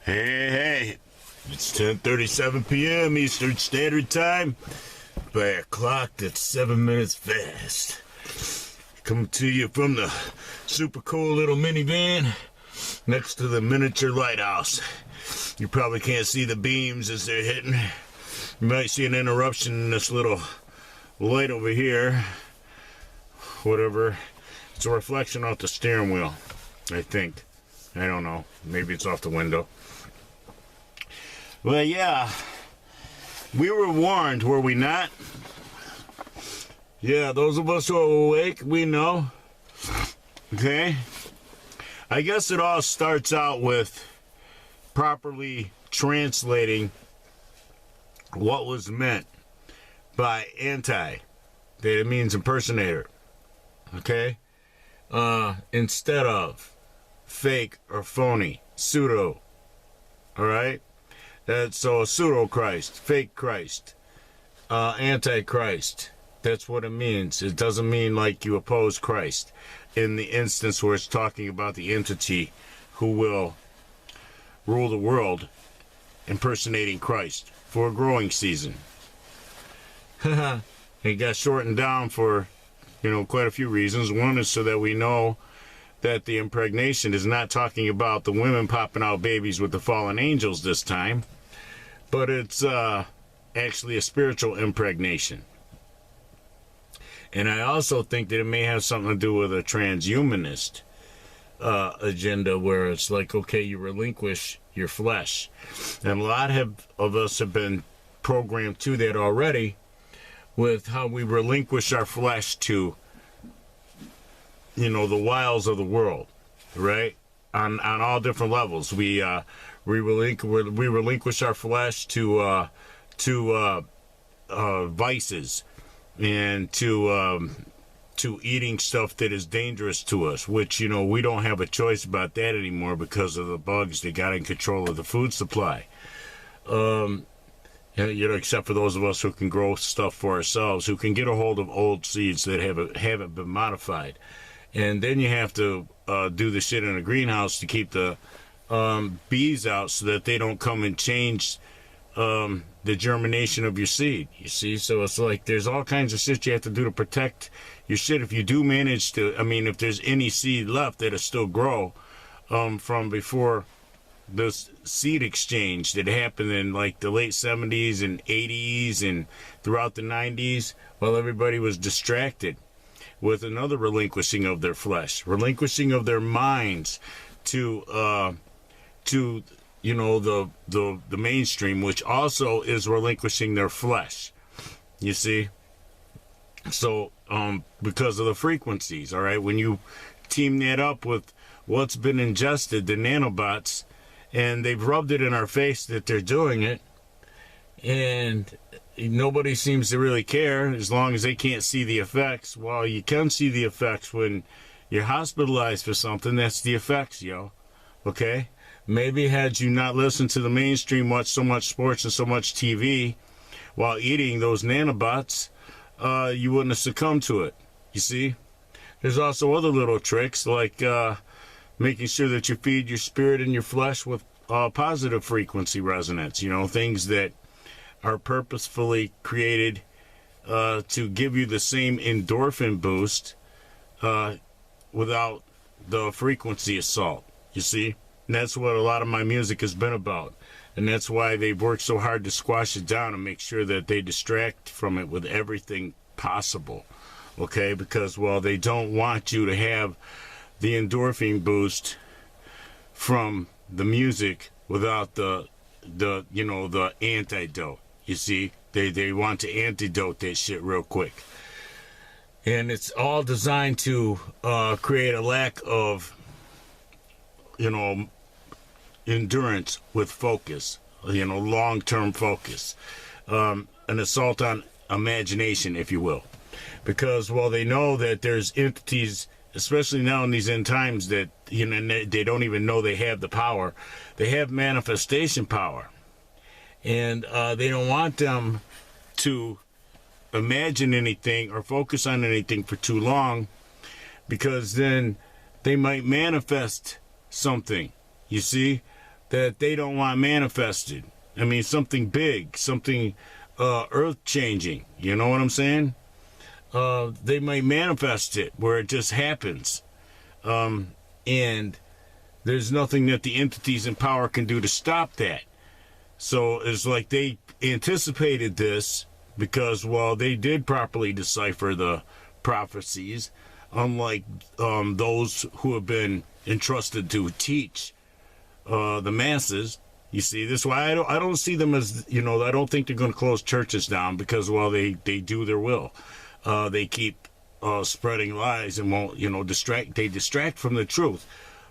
Hey, it's 10:37 p.m. Eastern Standard Time by a clock that's 7 minutes fast. Coming to you from the super cool little minivan next to the miniature lighthouse. You probably can't see the beams as they're hitting. You might see an interruption in this little light over here. Whatever. It's a reflection off the steering wheel, I think. I don't know. Maybe it's off the window. Well, yeah. We were warned, were we not? Yeah, those of us who are awake, we know. Okay? I guess it all starts out with properly translating what was meant by anti. That it means impersonator. Okay? Instead of fake or phony, pseudo. Alright? So a pseudo Christ, fake Christ, antichrist. That's what it means. It doesn't mean like you oppose Christ. In the instance where it's talking about the entity who will rule the world, impersonating Christ for a growing season. It got shortened down for, quite a few reasons. One is so that we know that the impregnation is not talking about the women popping out babies with the fallen angels this time, but it's actually a spiritual impregnation. And I also think that it may have something to do with a transhumanist agenda, where it's like, okay, you relinquish your flesh. And a lot of us have been programmed to that already, with how we relinquish our flesh to, the wiles of the world, right? On all different levels. We relinquish our flesh to vices, and to eating stuff that is dangerous to us, which, we don't have a choice about that anymore because of the bugs that got in control of the food supply. Except for those of us who can grow stuff for ourselves, who can get a hold of old seeds that haven't been modified. And then you have to do the shit in a greenhouse to keep the bees out so that they don't come and change the germination of your seed, you see? So it's like there's all kinds of shit you have to do to protect your shit. If you do manage to, if there's any seed left that'll still grow from before this seed exchange that happened in like the late 70s and 80s and throughout the 90s, while everybody was distracted with another relinquishing of their flesh, relinquishing of their minds to the mainstream, which also is relinquishing their flesh, you see? So, because of the frequencies, all right, when you team that up with what's been ingested, the nanobots, and they've rubbed it in our face that they're doing it, and nobody seems to really care as long as they can't see the effects. Well, you can see the effects when you're hospitalized for something. That's the effects, yo. Okay? Maybe had you not listened to the mainstream, watched so much sports and so much TV while eating those nanobots, you wouldn't have succumbed to it. You see? There's also other little tricks, like making sure that you feed your spirit and your flesh with positive frequency resonance. Things that are purposefully created to give you the same endorphin boost without the frequency assault. You see? And that's what a lot of my music has been about. And that's why they've worked so hard to squash it down and make sure that they distract from it with everything possible. Okay? Because, they don't want you to have the endorphin boost from the music without the antidote. You see? They want to antidote that shit real quick. And it's all designed to create a lack of, endurance with focus, long-term focus, an assault on imagination, if you will, because they know that there's entities, especially now in these end times, that they don't even know they have the power. They have manifestation power, and they don't want them to imagine anything or focus on anything for too long, because then they might manifest something, you see, that they don't want manifested. I mean, something big, something earth-changing. You know what I'm saying? They might manifest it where it just happens. And there's nothing that the entities in power can do to stop that. So it's like they anticipated this because, well, they did properly decipher the prophecies, unlike those who have been entrusted to teach the masses. You see, this is why I don't see them as, you know, I don't think they're going to close churches down because, well, they do their will. They keep spreading lies and won't, you know, distract from the truth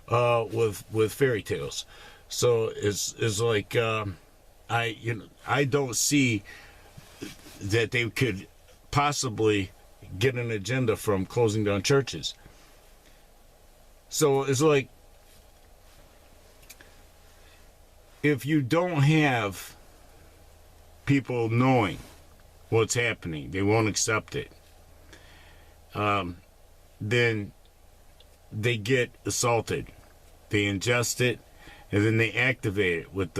with fairy tales. So it's like I don't see that they could possibly get an agenda from closing down churches. So it's like, if you don't have people knowing what's happening, they won't accept it. Then they get assaulted. They ingest it, and then they activate it with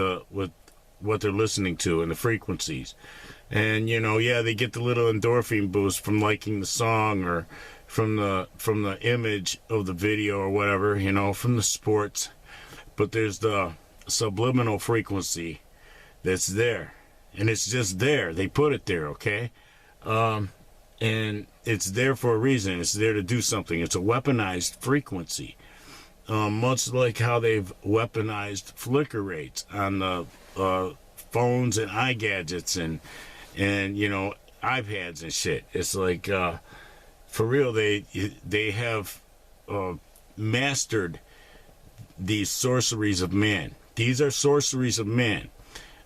what they're listening to and the frequencies. And, you know, yeah, they get the little endorphin boost from liking the song or from the image of the video or whatever, you know, from the sports. But there's the subliminal frequency that's there, and it's just there. They put it there, okay? And it's there for a reason. It's there to do something. It's a weaponized frequency, much like how they've weaponized flicker rates on the phones and iGadgets and you know, iPads and shit. It's like for real, they have mastered these sorceries of man. These are sorceries of man,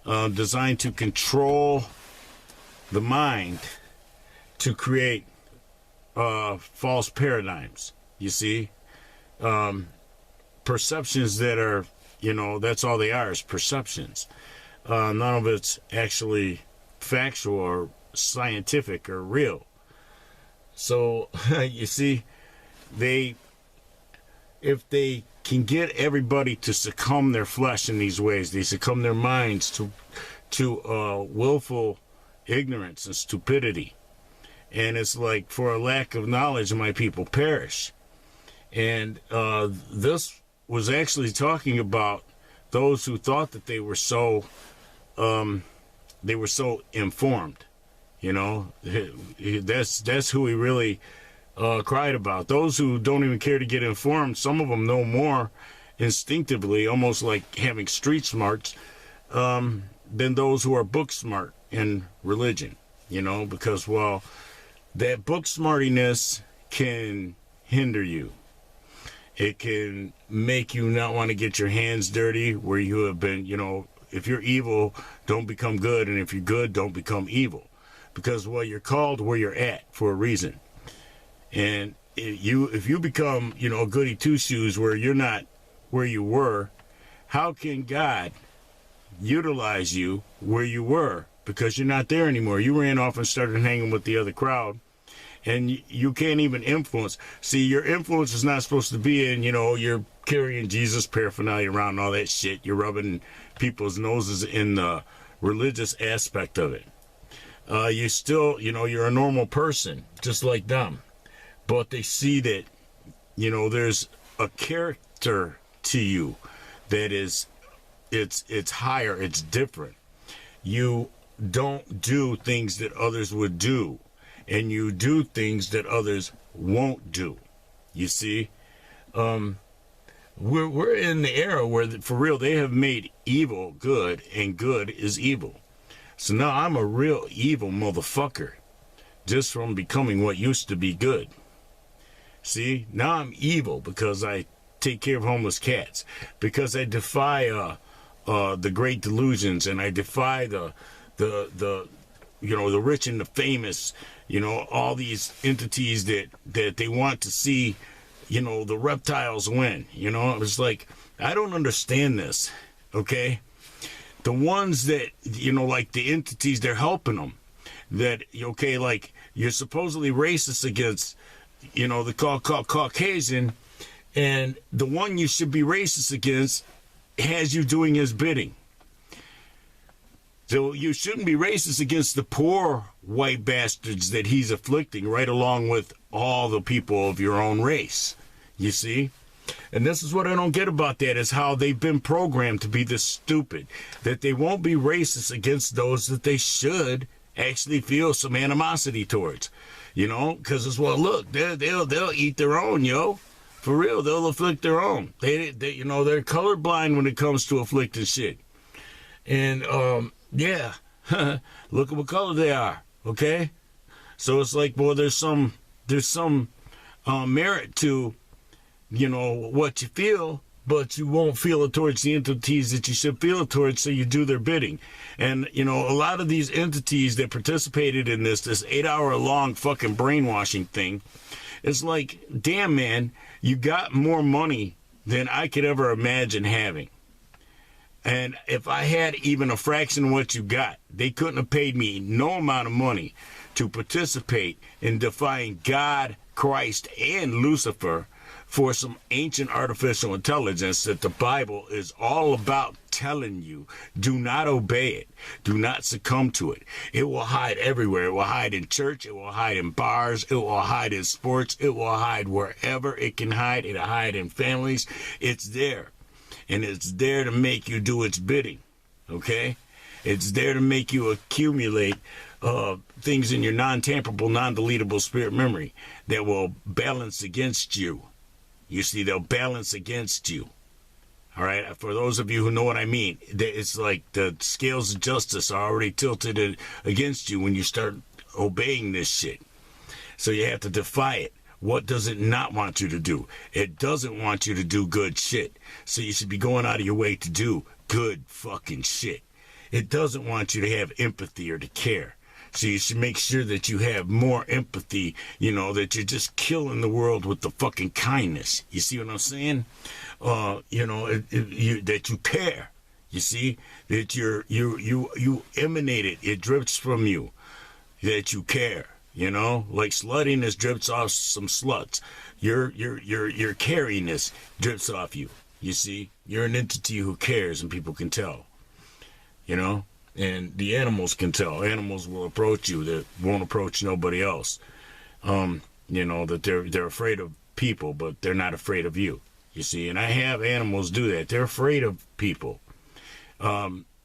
designed to control the mind to create false paradigms. You see, perceptions that are, you know, that's all they are, is perceptions. None of it's actually factual or scientific or real. So you see, if they can get everybody to succumb their flesh in these ways, they succumb their minds to willful ignorance and stupidity. And it's like, for a lack of knowledge, my people perish. And this was actually talking about those who thought that they were so informed. You know, that's who he really cried about. Those who don't even care to get informed, some of them know more instinctively, almost like having street smarts, than those who are book smart in religion. You know, because, well, that book smartiness can hinder you. It can make you not want to get your hands dirty where you have been, you know, if you're evil, don't become good. And if you're good, don't become evil. Because, well, you're called where you're at for a reason. And if you become, you know, goody two-shoes where you're not where you were, how can God utilize you where you were? Because you're not there anymore. You ran off and started hanging with the other crowd. And you can't even influence. See, your influence is not supposed to be in, you know, you're carrying Jesus paraphernalia around and all that shit. You're rubbing people's noses in the religious aspect of it. You still, you know, you're a normal person, just like them. But they see that, you know, there's a character to you that is, it's higher, it's different. You don't do things that others would do. And you do things that others won't do. You see, we're in the era where, for real, they have made evil good and good is evil. So now I'm a real evil motherfucker, just from becoming what used to be good. See, now I'm evil because I take care of homeless cats, because I defy the great delusions, and I defy the you know, the rich and the famous, you know, all these entities that they want to see, you know, the reptiles win. You know, it's like, I don't understand this, okay? The ones that, you know, like the entities, they're helping them. That, okay, like, you're supposedly racist against, you know, the Caucasian, and the one you should be racist against has you doing his bidding. So you shouldn't be racist against the poor white bastards that he's afflicting, right along with all the people of your own race. You see? And this is what I don't get about that, is how they've been programmed to be this stupid, that they won't be racist against those that they should actually feel some animosity towards. You know, because it's, well, look, they'll eat their own, yo. For real, they'll afflict their own. They you know, they're colorblind when it comes to afflicting shit. And, yeah, look at what color they are, okay? So it's like, well, there's some merit to, you know, what you feel, but you won't feel it towards the entities that you should feel it towards, so you do their bidding. And, you know, a lot of these entities that participated in this 8-hour-long fucking brainwashing thing, it's like, damn, man, you got more money than I could ever imagine having. And if I had even a fraction of what you got, they couldn't have paid me no amount of money to participate in defying God, Christ, and Lucifer for some ancient artificial intelligence that the Bible is all about telling you. Do not obey it. Do not succumb to it. It will hide everywhere. It will hide in church. It will hide in bars. It will hide in sports. It will hide wherever it can hide. It'll hide in families. It's there. And it's there to make you do its bidding, okay? It's there to make you accumulate things in your non-tamperable, non-deletable spirit memory that will balance against you. You see, they'll balance against you, all right? For those of you who know what I mean, it's like the scales of justice are already tilted against you when you start obeying this shit. So you have to defy it. What does it not want you to do? It doesn't want you to do good shit. So you should be going out of your way to do good fucking shit. It doesn't want you to have empathy or to care. So you should make sure that you have more empathy, you know, that you're just killing the world with the fucking kindness. You see what I'm saying? You know, that you care. You see? That you emanate it. It drips from you. That you care. You know, like sluttiness drips off some sluts. Your cariness drips off you. You see, you're an entity who cares, and people can tell. You know, and the animals can tell. Animals will approach you that won't approach nobody else. You know, that they're afraid of people, but they're not afraid of you. You see, and I have animals do that. They're afraid of people.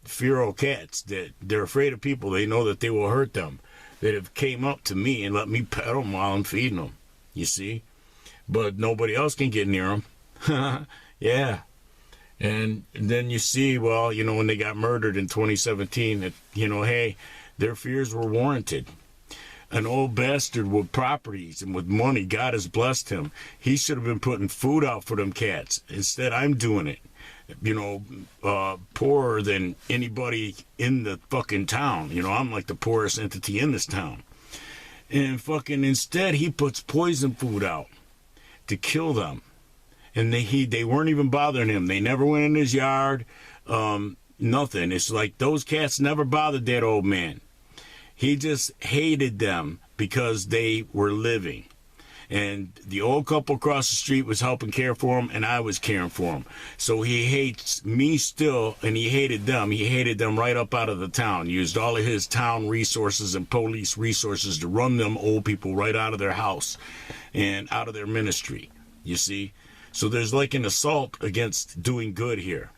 Feral cats, that they're afraid of people. They know that they will hurt them. That have came up to me and let me pet them while I'm feeding them, you see? But nobody else can get near them. Yeah. And then you see, well, you know, when they got murdered in 2017, that, you know, hey, their fears were warranted. An old bastard with properties and with money, God has blessed him. He should have been putting food out for them cats. Instead, I'm doing it. You know, poorer than anybody in the fucking town. You know, I'm like the poorest entity in this town. And fucking instead, he puts poison food out to kill them. And they weren't even bothering him. They never went in his yard. Nothing. It's like those cats never bothered that old man. He just hated them because they were living. And the old couple across the street was helping care for him, and I was caring for him. So he hates me still, and he hated them. He hated them right up out of the town. Used all of his town resources and police resources to run them old people right out of their house and out of their ministry, you see? So there's like an assault against doing good here.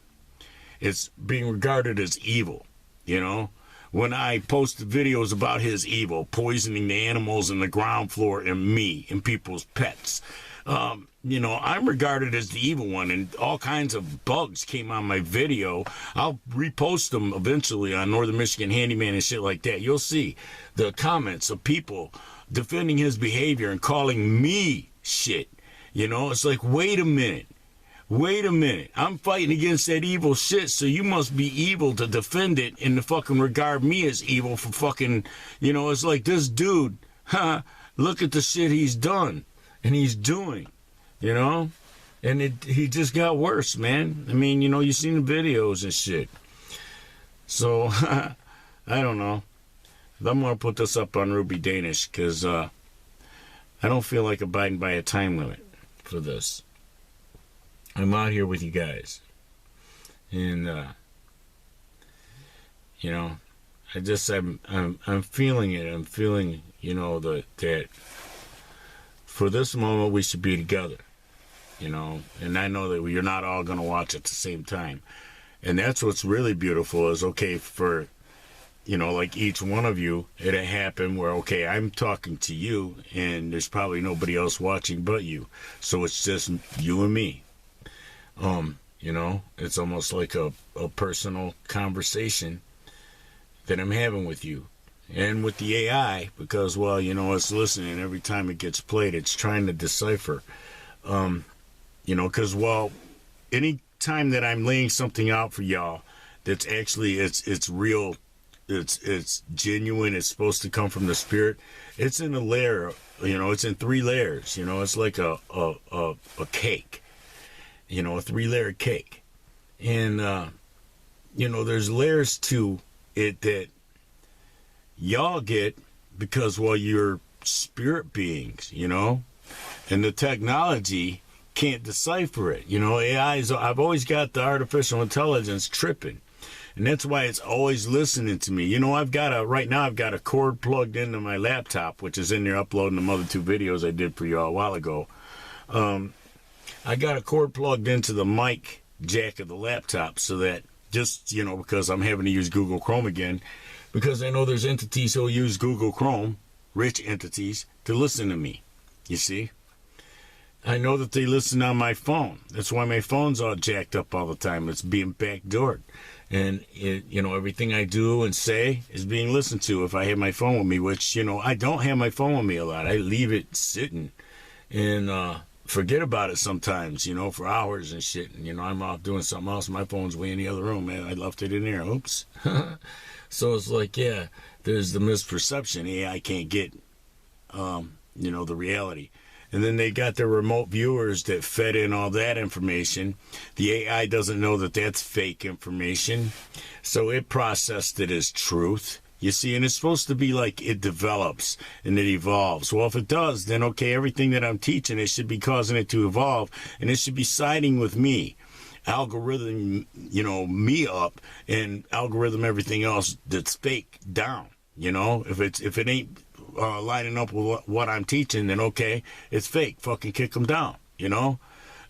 It's being regarded as evil, you know? When I post videos about his evil, poisoning the animals in the ground floor and me and people's pets, you know, I'm regarded as the evil one, and all kinds of bugs came on my video. I'll repost them eventually on Northern Michigan Handyman and shit like that. You'll see the comments of people defending his behavior and calling me shit. You know, it's like, wait a minute. Wait a minute. I'm fighting against that evil shit, so you must be evil to defend it and to fucking regard me as evil for fucking, you know, it's like this dude, look at the shit he's done and he's doing, you know? And he just got worse, man. I mean, you know, you've seen the videos and shit. So, I don't know. I'm going to put this up on Ruby Danish because I don't feel like abiding by a time limit for this. I'm out here with you guys. And you know, I'm feeling it. I'm feeling, you know, that for this moment we should be together, you know. And I know that you're not all going to watch at the same time. And that's what's really beautiful is, okay, for, you know, like each one of you, it happened where, okay, I'm talking to you and there's probably nobody else watching but you. So it's just you and me. You know, it's almost like a personal conversation that I'm having with you. And with the AI, because, well, you know, it's listening every time it gets played. It's trying to decipher, you know, because, well, any time that I'm laying something out for y'all that's actually, it's real, it's genuine, it's supposed to come from the spirit, it's in a layer, you know, it's in 3 layers, you know, it's like a cake, you know, a 3-layer cake. And, you know, there's layers to it that y'all get because, well, you're spirit beings, you know, and the technology can't decipher it. You know, I've always got the artificial intelligence tripping, and that's why it's always listening to me. You know, right now I've got a cord plugged into my laptop, which is in there uploading the Motuphi videos I did for you all a while ago. I got a cord plugged into the mic jack of the laptop so that, just, you know, because I'm having to use Google Chrome again, because I know there's entities who'll use Google Chrome, rich entities, to listen to me, you see. I know that they listen on my phone. That's why my phone's all jacked up all the time. It's being backdoored. And, you know, everything I do and say is being listened to if I have my phone with me, which, you know, I don't have my phone with me a lot. I leave it sitting and forget about it sometimes, you know, for hours and shit. And, you know, I'm off doing something else. My phone's way in the other room, man. I left it in there. Oops. So it's like, yeah, there's the misperception. AI can't get, you know, the reality. And then they got their remote viewers that fed in all that information. The AI doesn't know that that's fake information. So it processed it as truth. You see, and it's supposed to be like it develops and it evolves. Well, if it does, then okay, everything that I'm teaching, it should be causing it to evolve. And it should be siding with me. Algorithm, you know, me up, and algorithm everything else that's fake down. You know, if it ain't lining up with what I'm teaching, then okay, it's fake. Fucking kick them down. You know,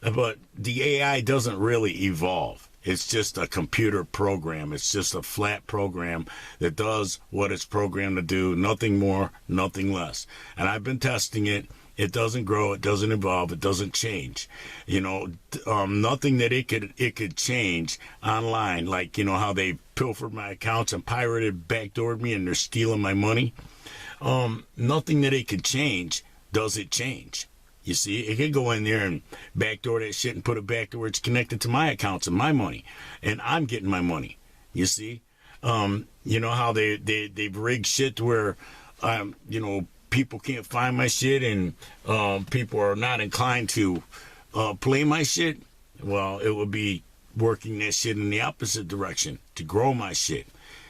but the AI doesn't really evolve. It's just a computer program. It's just a flat program that does what it's programmed to do. Nothing more, nothing less. And I've been testing it. It doesn't grow, it doesn't evolve, it doesn't change. You know, nothing that it could change online, like, you know, how they pilfered my accounts and pirated, backdoored me, and they're stealing my money. Nothing that it could change, does it change? You see, it could go in there and backdoor that shit and put it back to where it's connected to my accounts and my money, and I'm getting my money. You see, you know how they've rigged shit to where, you know, people can't find my shit, and people are not inclined to play my shit. Well, it would be working that shit in the opposite direction to grow my shit,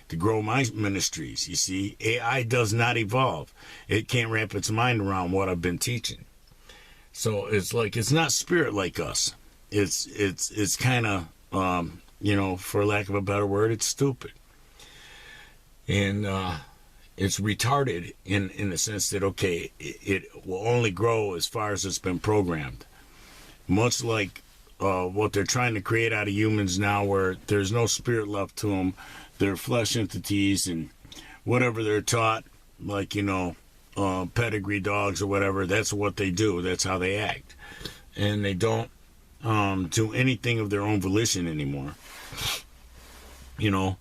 to grow my ministries. You see, AI does not evolve. It can't wrap its mind around what I've been teaching. So it's like, it's not spirit like us. It's kind of, you know, for lack of a better word, it's stupid. And it's retarded in the sense that, okay, it will only grow as far as it's been programmed. Much like what they're trying to create out of humans now, where there's no spirit left to them. They're flesh entities, and whatever they're taught, like, you know, pedigree dogs or whatever, that's what they do. That's how they act. And they don't do anything of their own volition anymore. You know,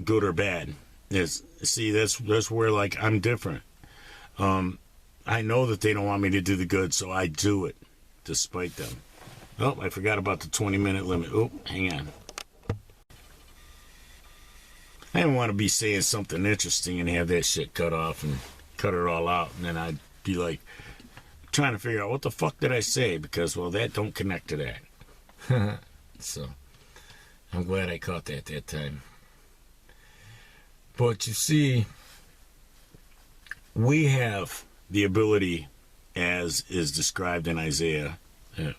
good or bad. See, that's where, like, I'm different. I know that they don't want me to do the good, so I do it, despite them. Oh, I forgot about the 20-minute limit. Oh, hang on. I didn't want to be saying something interesting and have that shit cut off and cut it all out, and then I'd be like trying to figure out what the fuck did I say, because, well, that don't connect to that. So I'm glad I caught that time. But you see, we have the ability, as is described in Isaiah,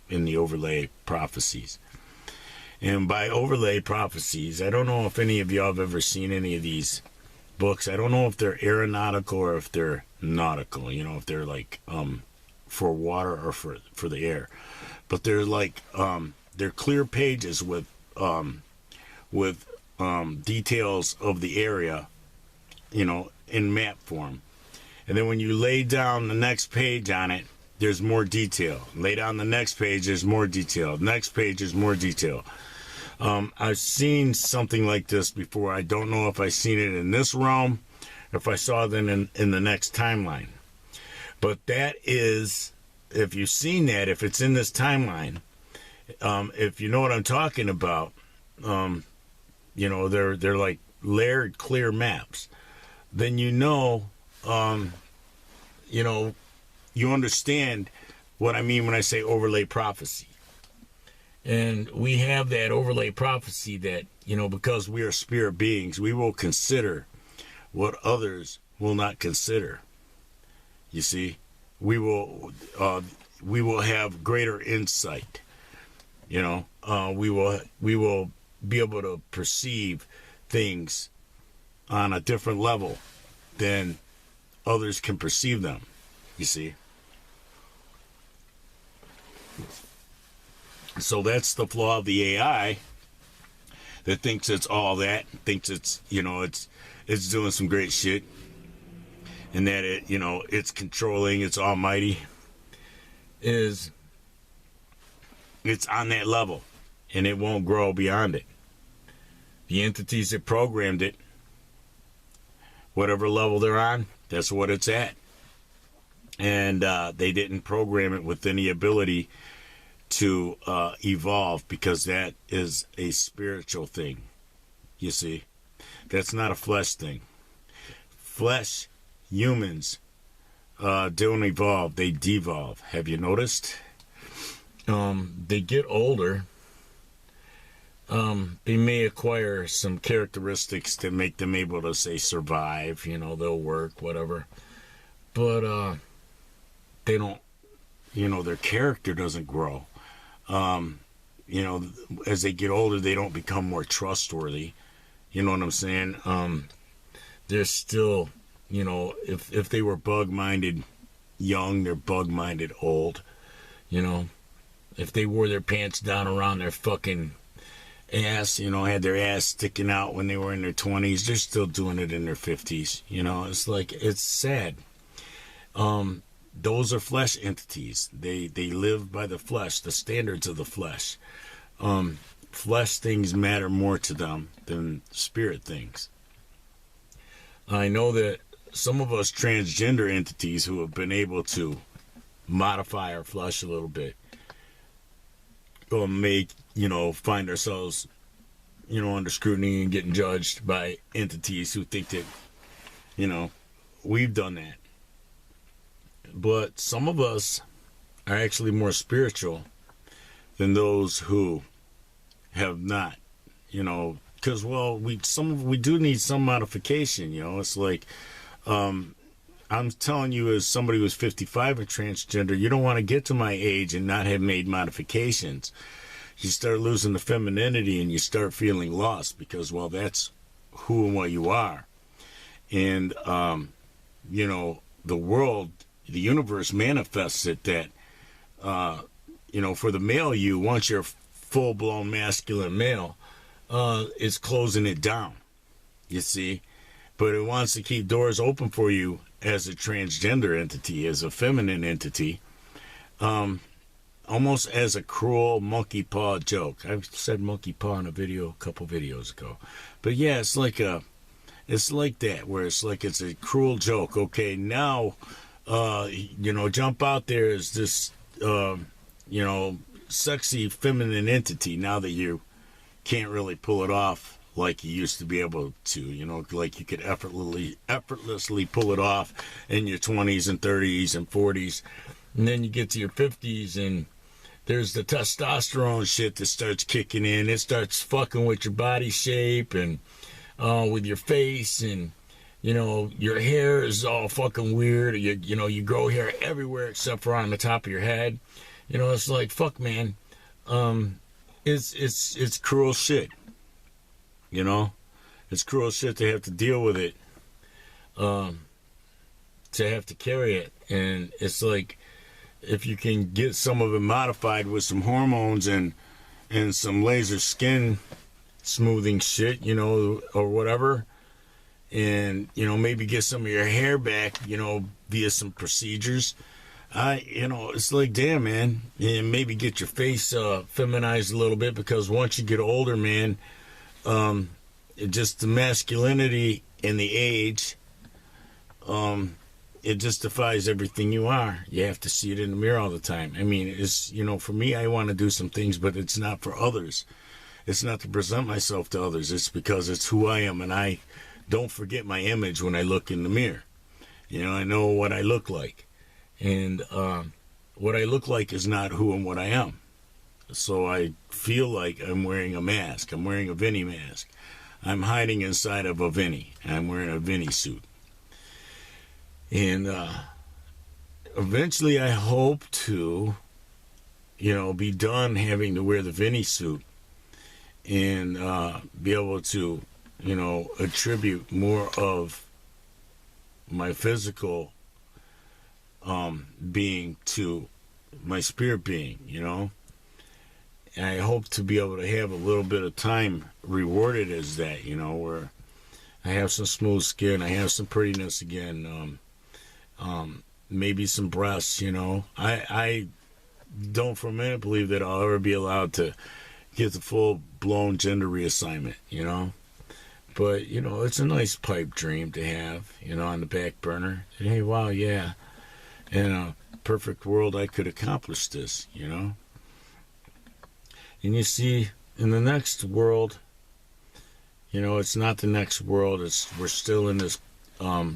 in the overlay prophecies. And by overlay prophecies, I don't know if any of y'all have ever seen any of these books. I don't know if they're aeronautical or if they're nautical, you know, if they're like for water or for the air. But they're like they're clear pages with details of the area, you know, in map form. And then when you lay down the next page on it, there's more detail. Lay down the next page, there's more detail. Next page is more detail. I've seen something like this before. I don't know if I've seen it in this realm, or if I saw it in the next timeline. But that is, if you've seen that, if it's in this timeline, if you know what I'm talking about, you know, they're like layered, clear maps. Then you know, you understand what I mean when I say overlay prophecy. And we have that overlay prophecy that, you know, because we are spirit beings, we will consider what others will not consider. You see, we will have greater insight. You know, we will be able to perceive things on a different level than others can perceive them. You see. So that's the flaw of the AI that thinks it's all that, thinks it's, you know, it's doing some great shit, and that it, you know, it's controlling, it's almighty, is it's on that level, and it won't grow beyond it. The entities that programmed it, whatever level they're on, that's what it's at. And they didn't program it with any ability to evolve, because that is a spiritual thing. You see, that's not a flesh thing. Flesh, humans don't evolve, they devolve. Have you noticed? They get older. They may acquire some characteristics that make them able to, say, survive. You know, they'll work, whatever. But they don't, you know, their character doesn't grow. You know, as they get older, they don't become more trustworthy. You know what I'm saying? They're still, you know, if they were bug-minded young, they're bug-minded old. You know, if they wore their pants down around their fucking ass, you know, had their ass sticking out when they were in their 20s, they're still doing it in their 50s. You know, it's like, it's sad. Those are flesh entities. They live by the flesh, the standards of the flesh. Flesh things matter more to them than spirit things. I know that some of us transgender entities who have been able to modify our flesh a little bit may, you know, find ourselves, you know, under scrutiny and getting judged by entities who think that, you know, we've done that. But some of us are actually more spiritual than those who have not, you know, because, well, we do need some modification, you know. It's like, I'm telling you, as somebody who's 55 and transgender, you don't want to get to my age and not have made modifications. You start losing the femininity and you start feeling lost, because, well, that's who and what you are. And, you know, the world, the universe manifests it that, you know, for the male you, once you're full-blown masculine male, it's closing it down, you see. But it wants to keep doors open for you as a transgender entity, as a feminine entity, almost as a cruel monkey paw joke. I've said monkey paw in a couple videos ago. But yeah, it's like that, where it's like it's a cruel joke. Okay, now, you know, jump out there as this, you know, sexy feminine entity, now that you can't really pull it off like you used to be able to, you know, like you could effortlessly pull it off in your 20s and 30s and 40s. And then you get to your 50s and there's the testosterone shit that starts kicking in. It starts fucking with your body shape and with your face, and, you know, your hair is all fucking weird. You know, you grow hair everywhere except for on the top of your head. You know, it's like, fuck, man. it's cruel shit. You know, it's cruel shit to have to deal with it, to have to carry it, and it's like if you can get some of it modified with some hormones and some laser skin smoothing shit, you know, or whatever, and you know maybe get some of your hair back, you know, via some procedures. You know, it's like, damn, man, and maybe get your face feminized a little bit, because once you get older, man, just the masculinity and the age, it just defies everything you are. You have to see it in the mirror all the time. I mean, it's, you know, for me, I want to do some things, but it's not for others. It's not to present myself to others. It's because it's who I am, and I don't forget my image when I look in the mirror. You know, I know what I look like. And what I look like is not who and what I am. So I feel like I'm wearing a mask. I'm wearing a Vini mask. I'm hiding inside of a Vini. I'm wearing a Vini suit. And eventually I hope to, you know, be done having to wear the Vini suit and be able to, you know, attribute more of my physical being to my spirit being, you know. And I hope to be able to have a little bit of time rewarded as that, you know, where I have some smooth skin, I have some prettiness again, maybe some breasts, you know. I don't for a minute believe that I'll ever be allowed to get the full-blown gender reassignment, you know. But, you know, it's a nice pipe dream to have, you know, on the back burner. And, hey, wow, yeah, in a perfect world I could accomplish this, you know. And you see, in the next world, you know, it's not the next world. We're still in this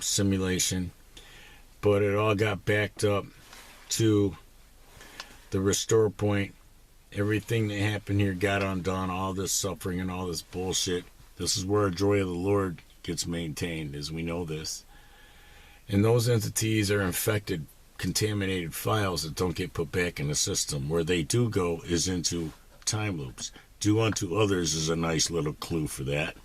simulation. But it all got backed up to the restore point. Everything that happened here got undone. All this suffering and all this bullshit. This is where the joy of the Lord gets maintained, as we know this. And those entities are infected, contaminated files that don't get put back in the system. Where they do go is into time loops. Do unto others is a nice little clue for that.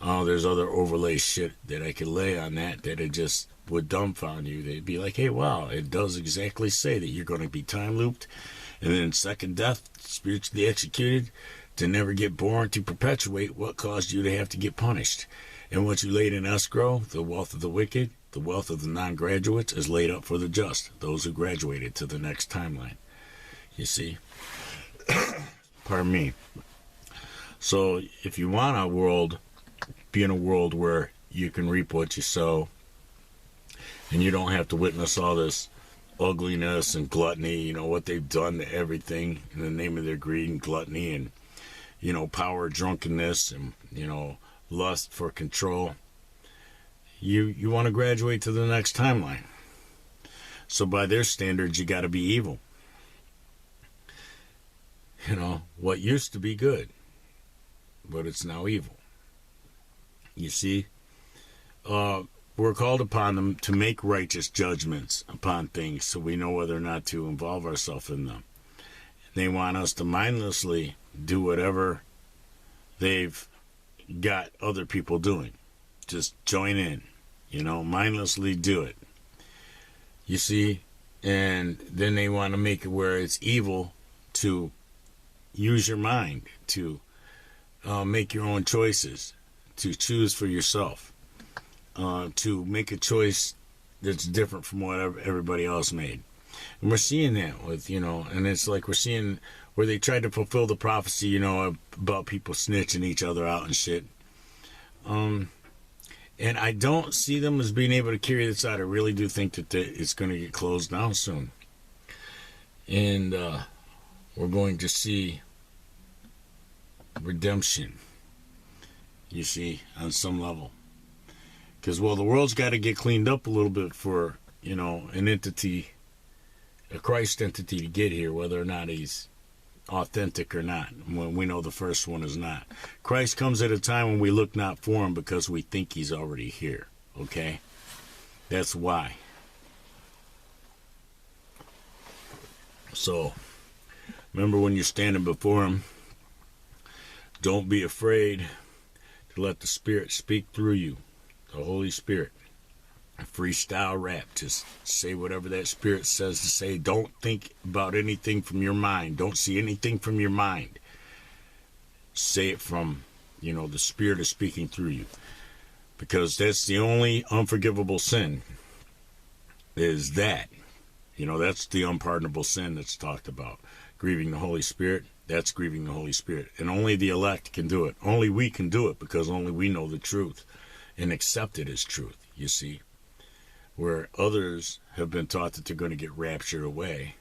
There's other overlay shit that I could lay on that it just would dumbfound you. They'd be like, hey, wow, it does exactly say that you're going to be time looped, and then second death, spiritually executed, to never get born, to perpetuate what caused you to have to get punished. And what you laid in escrow, the wealth of the wicked, the wealth of the non-graduates, is laid up for the just, those who graduated to the next timeline. You see? Pardon me. So if you want a world, be in a world where you can reap what you sow, and you don't have to witness all this ugliness and gluttony, you know, what they've done to everything in the name of their greed and gluttony and, you know, power, drunkenness, and, you know, lust for control. You want to graduate to the next timeline. So by their standards, you got to be evil. You know, what used to be good, but it's now evil. You see, we're called upon them to make righteous judgments upon things, so we know whether or not to involve ourselves in them. They want us to mindlessly do whatever they've got other people doing. Just join in, you know, mindlessly do it. You see, and then they want to make it where it's evil to use your mind, to make your own choices, to choose for yourself, to make a choice that's different from what everybody else made. And we're seeing that with, you know, and it's like we're seeing where they tried to fulfill the prophecy, you know, about people snitching each other out and shit. And I don't see them as being able to carry this out. I really do think that it's going to get closed down soon. And we're going to see redemption, you see, on some level. Because, well, the world's got to get cleaned up a little bit for, you know, an entity, a Christ entity to get here, whether or not he's authentic or not, when we know the first one is not. Christ comes at a time when we look not for him because we think he's already here, okay? That's why. So, remember when you're standing before him, Don't be afraid to let the Spirit speak through you, the Holy Spirit. A freestyle rap. Just say whatever that Spirit says to say. Don't think about anything from your mind. Don't see anything from your mind. Say it from, the Spirit is speaking through you. Because that's the only unforgivable sin, is that. That's the unpardonable sin that's talked about. Grieving the Holy Spirit, that's grieving the Holy Spirit. And only the elect can do it. Only we can do it, because only we know the truth and accept it as truth, you see. Where others have been taught that they're going to get raptured away,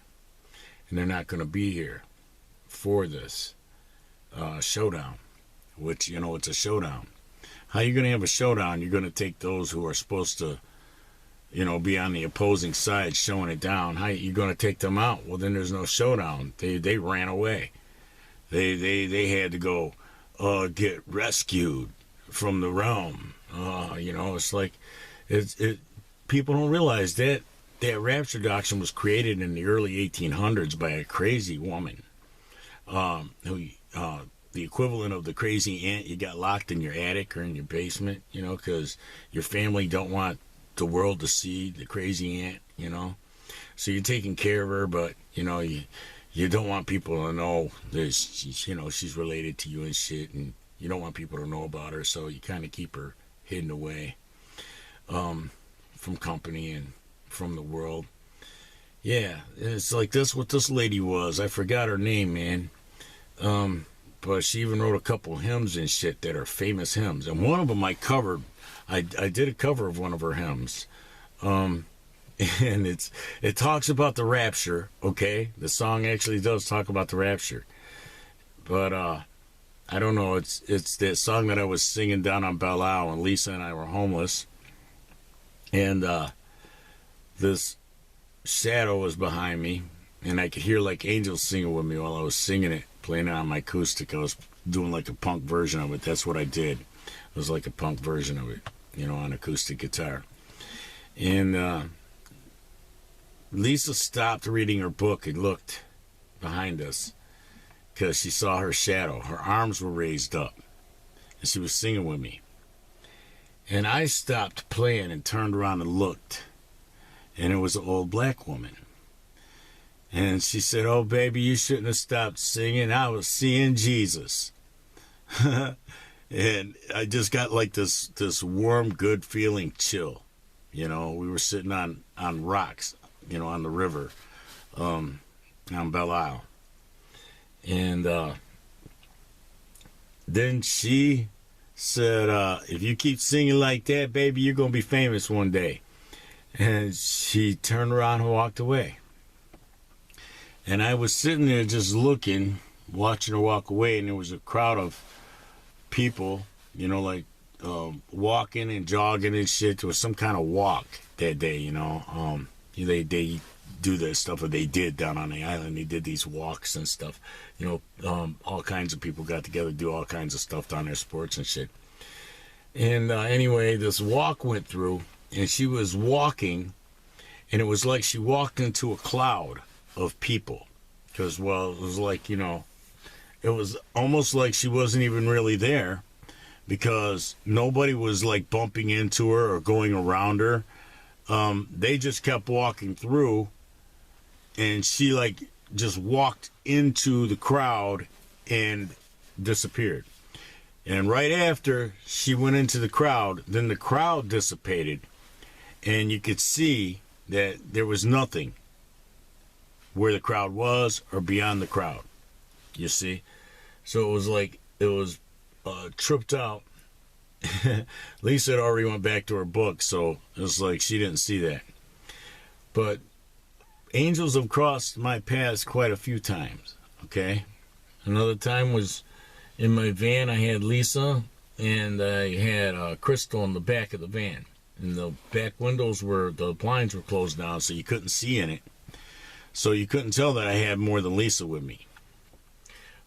and they're not going to be here for this showdown, which, it's a showdown. How are you going to have a showdown? You're going to take those who are supposed to, be on the opposing side showing it down. How are you going to take them out? Well, then there's no showdown. They ran away. They had to go get rescued from the realm. It's like people don't realize that rapture doctrine was created in the early 1800s by a crazy woman. The equivalent of the crazy aunt you got locked in your attic or in your basement, because your family don't want the world to see the crazy aunt, So you're taking care of her, but, you don't want people to know that she's related to you and shit, and you don't want people to know about her, so you kind of keep her hidden away from company and from the world. Yeah, it's like this what this lady was. I forgot her name, man. But she even wrote a couple hymns and shit that are famous hymns. And one of them I covered. I did a cover of one of her hymns. And it talks about the rapture, okay? The song actually does talk about the rapture. But I don't know, it's that song that I was singing down on Belle when Lisa and I were homeless. And this shadow was behind me, and I could hear like angels singing with me while I was singing it, playing it on my acoustic. I was doing like a punk version of it. That's what I did. It was like a punk version of it, on acoustic guitar. And Lisa stopped reading her book and looked behind us because she saw her shadow. Her arms were raised up, and she was singing with me. And I stopped playing and turned around and looked, and it was an old black woman. And she said, "Oh, baby, you shouldn't have stopped singing. I was seeing Jesus." And I just got like this warm, good feeling chill. We were sitting on rocks, on the river, on Belle Isle. And then she said, "If you keep singing like that, baby, you're going to be famous one day." And she turned around and walked away. And I was sitting there just looking, watching her walk away, and there was a crowd of people, walking and jogging and shit. There was some kind of walk that day, They do this stuff, or they did down on the island. They did these walks and stuff. All kinds of people got together to do all kinds of stuff down there, sports and shit. And anyway, this walk went through, and she was walking, and it was like she walked into a cloud of people. Because, it was like, it was almost like she wasn't even really there, because nobody was like bumping into her or going around her. They just kept walking through, and she like just walked into the crowd and disappeared. And right after she went into the crowd, then the crowd dissipated, and you could see that there was nothing where the crowd was or beyond the crowd, you see. So it was like, it was tripped out. Lisa had already went back to her book, so it was like she didn't see that. But angels have crossed my path quite a few times, okay? Another time was in my van. I had Lisa, and I had Crystal in the back of the van. And the back windows the blinds were closed down, so you couldn't see in it. So you couldn't tell that I had more than Lisa with me.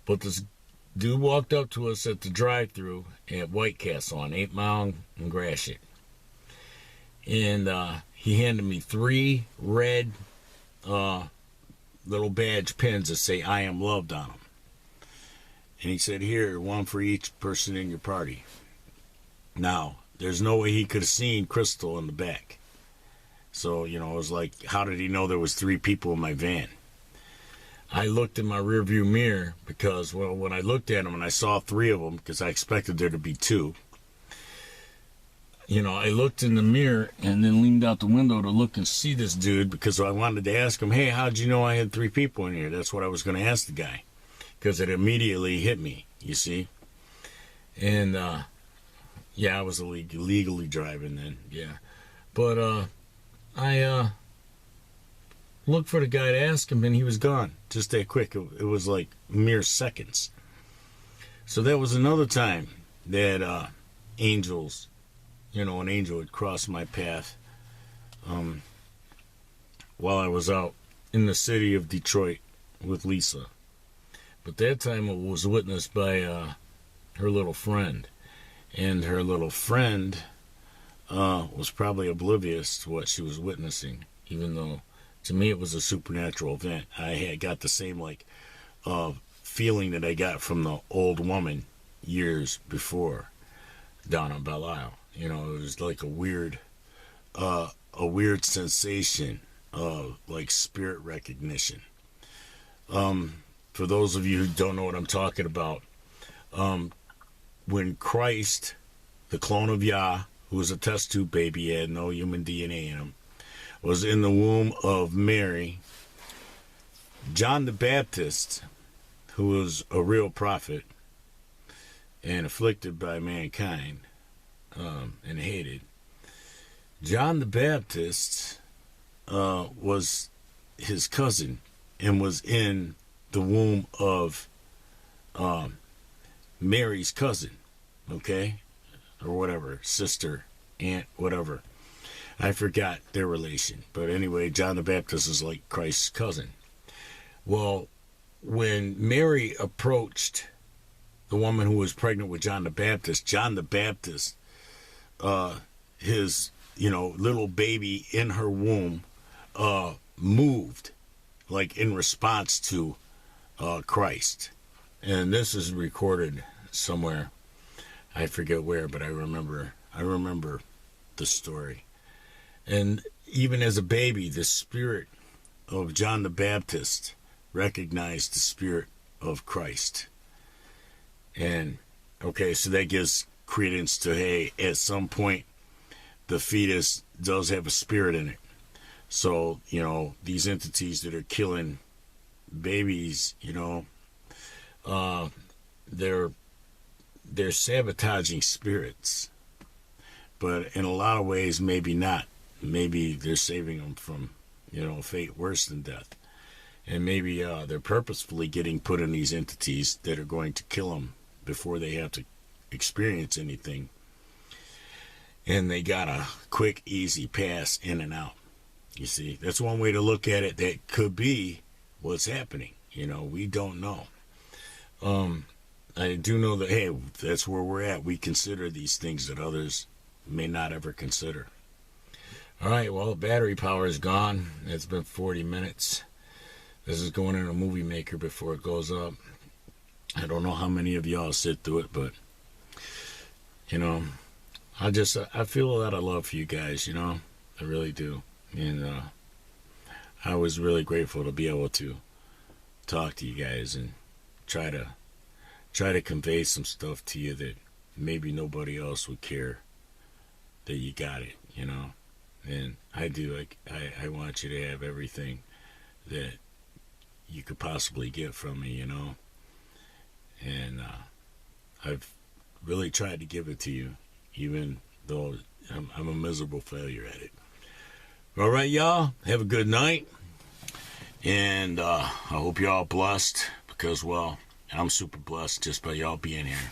But this dude walked up to us at the drive-thru at White Castle on 8 Mile and Gratiot. And he handed me 3 red little badge pins that say "I am loved" on them. And he said, here, one for each person in your party. Now, there's no way he could have seen Crystal in the back. So, you know, it was like, how did he know there was 3 people in my van? I looked in my rearview mirror because, well, when I looked at them and I saw 3 of them, because I expected there to be 2, you know, I looked in the mirror and then leaned out the window to look and see this dude because I wanted to ask him, hey, how'd you know I had 3 people in here? That's what I was going to ask the guy because it immediately hit me, you see. And, yeah, I was illegally driving then, yeah. But I looked for the guy to ask him, and he was gone. Just that quick. It was like mere seconds. So that was another time that angels, you know, an angel had crossed my path while I was out in the city of Detroit with Lisa. But that time it was witnessed by her little friend. And her little friend was probably oblivious to what she was witnessing, even though to me it was a supernatural event. I had got the same feeling that I got from the old woman years before down on Belle Isle. You know, it was like a weird sensation of like spirit recognition. For those of you who don't know what I'm talking about, when Christ, the clone of Yah, who was a test tube baby, had no human DNA in him, was in the womb of Mary, John the Baptist, who was a real prophet and afflicted by mankind and hated, John the Baptist was his cousin and was in the womb of Mary's cousin, okay? Or whatever, sister, aunt, whatever. I forgot their relation. But anyway, John the Baptist is like Christ's cousin. Well, when Mary approached the woman who was pregnant with John the Baptist, his, you know, little baby in her womb moved, like in response to Christ. And this is recorded somewhere. I forget where, but I remember the story. And even as a baby, the spirit of John the Baptist recognized the spirit of Christ. And, okay, so that gives credence to, hey, at some point, the fetus does have a spirit in it. So, you know, these entities that are killing babies, you know, they're sabotaging spirits. But in a lot of ways, maybe not. Maybe they're saving them from, you know, fate worse than death. And maybe they're purposefully getting put in these entities that are going to kill them before they have to experience anything. And they got a quick, easy pass in and out. You see, that's one way to look at it. That could be what's happening. You know, we don't know. I do know that, hey, that's where we're at. We consider these things that others may not ever consider. All right, well, the battery power is gone. It's been 40 minutes. This is going in a movie maker before it goes up. I don't know how many of y'all sit through it, but, you know, I feel a lot of love for you guys, you know. I really do. And I was really grateful to be able to talk to you guys and try to convey some stuff to you that maybe nobody else would care that you got it, you know. And I do. I want you to have everything that you could possibly get from me, you know. And I've really tried to give it to you, even though I'm a miserable failure at it. All right, y'all. Have a good night. And I hope y'all blessed because, well, I'm super blessed just by y'all being here.